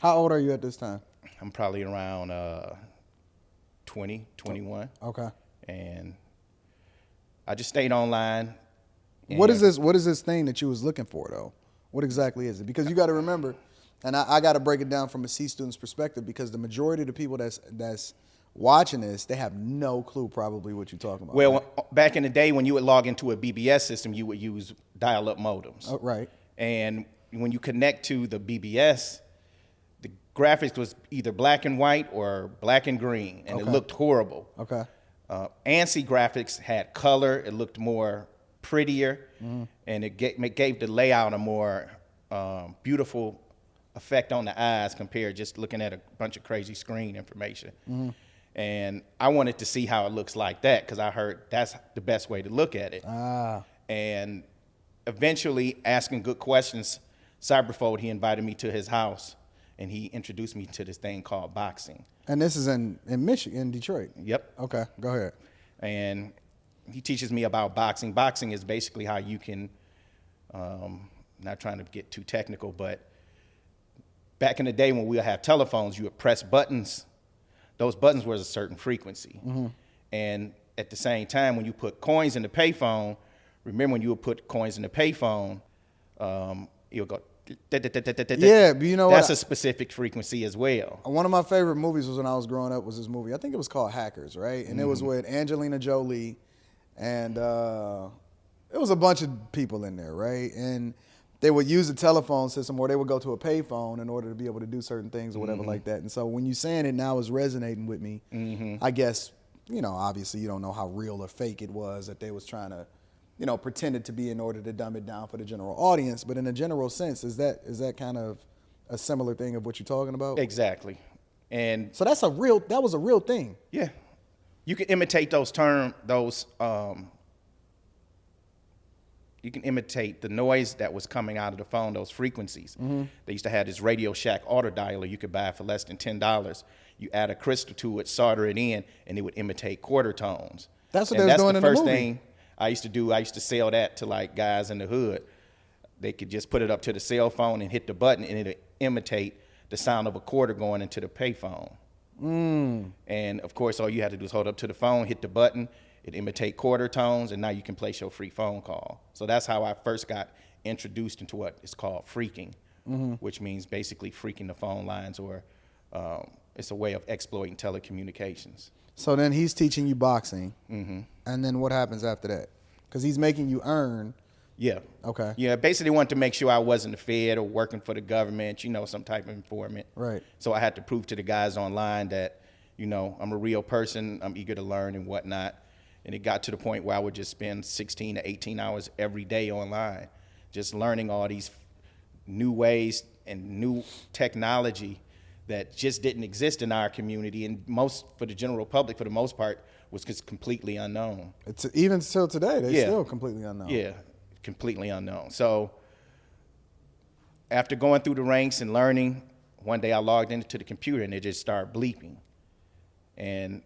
How old are you at this time? I'm probably around 20, 21. Okay. And I just stayed online. What is this? What is this thing that you was looking for though? What exactly is it? Because you got to remember, and I got to break it down from a C student's perspective, because the majority of the people that's watching this, they have no clue probably what you're talking about. Well, right? back in the day when you would log into a BBS system, you would use dial-up modems. Oh, right. And when you connect to the BBS, the graphics was either black and white or black and green, and it looked horrible. Okay. ANSI graphics had color. It looked more prettier, and it gave the layout a more beautiful effect on the eyes compared just looking at a bunch of crazy screen information. And I wanted to see how it looks like that, because I heard that's the best way to look at it. And eventually, asking good questions, Cybertr0n, he invited me to his house, and he introduced me to this thing called boxing. And this is in Michigan, in Detroit? Yep. Okay, go ahead. And he teaches me about boxing. Boxing is basically how you can, not trying to get too technical, but back in the day when we would have telephones, you would press buttons. Those buttons were a certain frequency. And at the same time, when you put coins in the payphone, remember when you would put coins in the payphone, it would go, yeah, but you know that's what? a specific frequency as well. One of my favorite movies was when I was growing up was this movie. I think it was called Hackers, right? And it was with Angelina Jolie, and it was a bunch of people in there, right? And they would use a telephone system, or they would go to a payphone in order to be able to do certain things or whatever like that. And so when you're saying it now is resonating with me, I guess, you know, obviously you don't know how real or fake it was that they was trying to, you know, pretend it to be in order to dumb it down for the general audience. But in a general sense, is that kind of a similar thing of what you're talking about? Exactly. And so that was a real thing. Yeah. You can imitate you can imitate the noise that was coming out of the phone, those frequencies. They used to have this Radio Shack auto dialer you could buy for less than $10. You add a crystal to it, solder it in, and it would imitate quarter tones. That's what they was doing in the movie. That's the first thing I used to do. I used to sell that to like guys in the hood. They could just put it up to the cell phone and hit the button, and it'd imitate the sound of a quarter going into the payphone. And of course, all you had to do is hold up to the phone, hit the button, it imitate quarter tones, and now you can place your free phone call. So that's how I first got introduced into what is called phreaking, which means basically freaking the phone lines, or it's a way of exploiting telecommunications. So then he's teaching you boxing, and then what happens after that? Because he's making you earn. Yeah. Okay. Yeah, basically wanted to make sure I wasn't a Fed or working for the government, you know, some type of informant. Right. So I had to prove to the guys online that, you know, I'm a real person, I'm eager to learn and whatnot. And it got to the point where I would just spend 16 to 18 hours every day online, just learning all these new ways and new technology that just didn't exist in our community, and for the general public, for the most part, was just completely unknown. It's even still today, they're still completely unknown. Yeah, completely unknown. So after going through the ranks and learning, one day I logged into the computer and it just started bleeping. And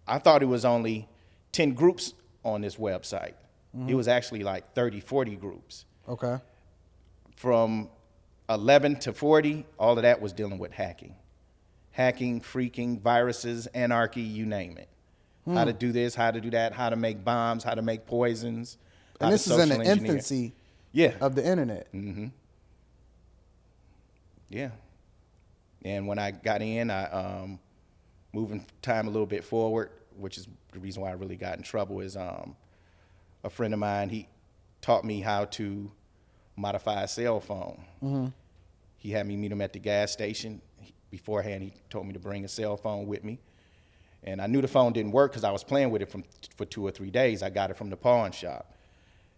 I thought it was only 10 groups on this website. It was actually like 30, 40 groups. Okay. From 11 to 40, all of that was dealing with hacking. Hacking, phreaking, viruses, anarchy, you name it. How to do this, how to do that, how to make bombs, how to make poisons. And this is in the infancy of the internet. Yeah. And when I got in, moving time a little bit forward, which is the reason why I really got in trouble, is a friend of mine, he taught me how to modify a cell phone. He had me meet him at the gas station. Beforehand, he told me to bring a cell phone with me. And I knew the phone didn't work because I was playing with it for 2 or 3 days. I got it from the pawn shop.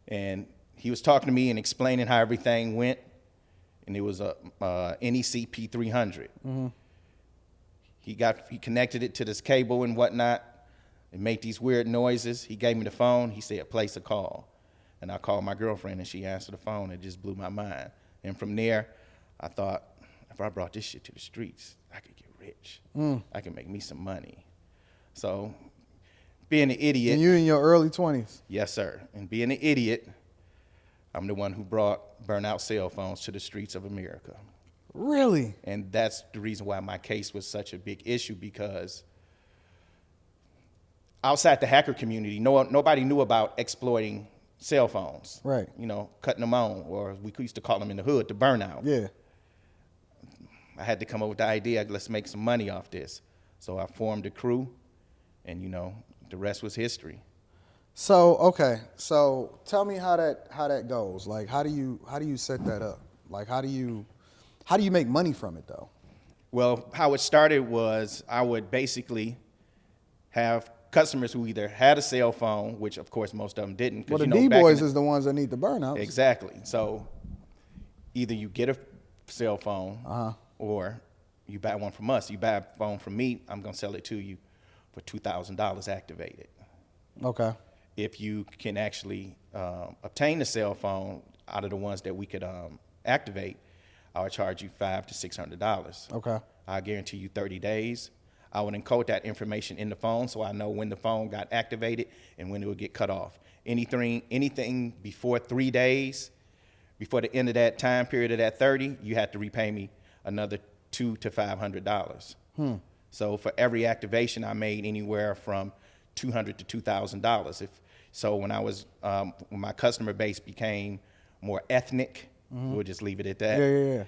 And he was talking to me and explaining how everything went. And it was a NEC P300. He connected it to this cable and whatnot. It made these weird noises. He gave me the phone. He said, place a call. And I called my girlfriend, and she answered the phone. It just blew my mind. And from there, I thought, if I brought this shit to the streets, I could get rich. I could make me some money. So being an idiot. And you in your early 20s? Yes, sir. And being an idiot, I'm the one who brought Burnout cell phones to the streets of America. Really? And that's the reason why my case was such a big issue, because outside the hacker community, nobody knew about exploiting cell phones. Right. You know, cutting them on, or we used to call them in the hood, the burnout. Yeah. I had to come up with the idea, let's make some money off this. So I formed a crew, and you know, the rest was history. So, okay. So tell me how that goes. Like, how do you set that up? Like, how do you make money from it though? Well, how it started was I would basically have customers who either had a cell phone, which of course most of them didn't. Well, the you know, D-boys is the ones that need the burnouts. Exactly. So either you get a cell phone, or you buy one from us. You buy a phone from me, I'm gonna sell it to you for $2,000 activated. Okay. If you can actually obtain the cell phone out of the ones that we could activate, I would charge you $500 to $600. Okay. I guarantee you 30 days. I would encode that information in the phone so I know when the phone got activated and when it would get cut off. Anything before 3 days, before the end of that time period of that 30, you had to repay me another $200 to $500. So for every activation, I made anywhere from $200 to $2,000. So when I was when my customer base became more ethnic, we'll just leave it at that. Yeah.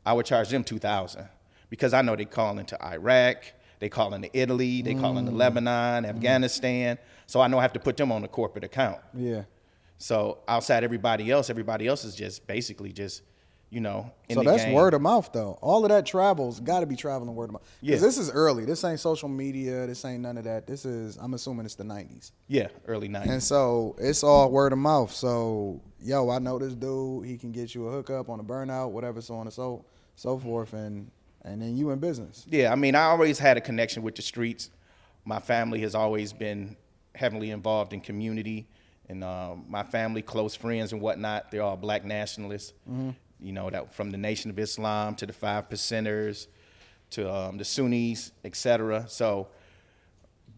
I would charge them $2,000 because I know they call into Iraq, they call into Italy, they call into Lebanon, Afghanistan. So I know I have to put them on a corporate account. Yeah. So outside everybody else is just basically just, you know, in So the that's game. word of mouth though. All of that travels got to be traveling word of mouth. Yeah. Because this is early. This ain't social media. This ain't none of that. This is, I'm assuming it's the 90s. Yeah, early 90s. And so it's all word of mouth. So, yo, I know this dude. He can get you a hookup on a burnout, whatever, so on and so forth. And then you in business. Yeah, I mean, I always had a connection with the streets. My family has always been heavily involved in community. And my family, close friends and whatnot, they're all black nationalists. You know, that from the Nation of Islam to the 5%ers to the Sunnis, et cetera. So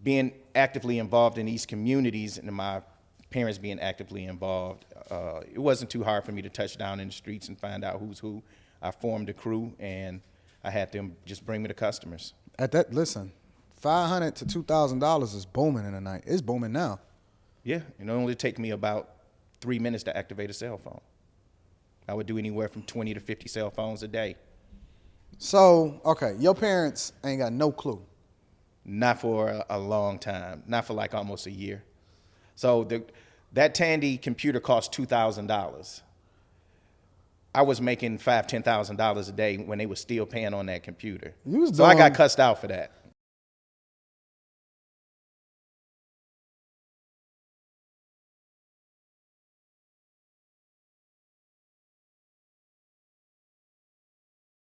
being actively involved in these communities and my parents being actively involved, it wasn't too hard for me to touch down in the streets and find out who's who. I formed a crew, and I had them just bring me the customers. At that, listen, $500 to $2,000 is booming in a night. It's booming now. Yeah, it only take me about 3 minutes to activate a cell phone. I would do anywhere from 20 to 50 cell phones a day. So, okay, your parents ain't got no clue. Not for a long time, not for like almost a year. So that Tandy computer cost $2,000. I was making $5,000 to $10,000 a day when they were still paying on that computer. So I got cussed out for that.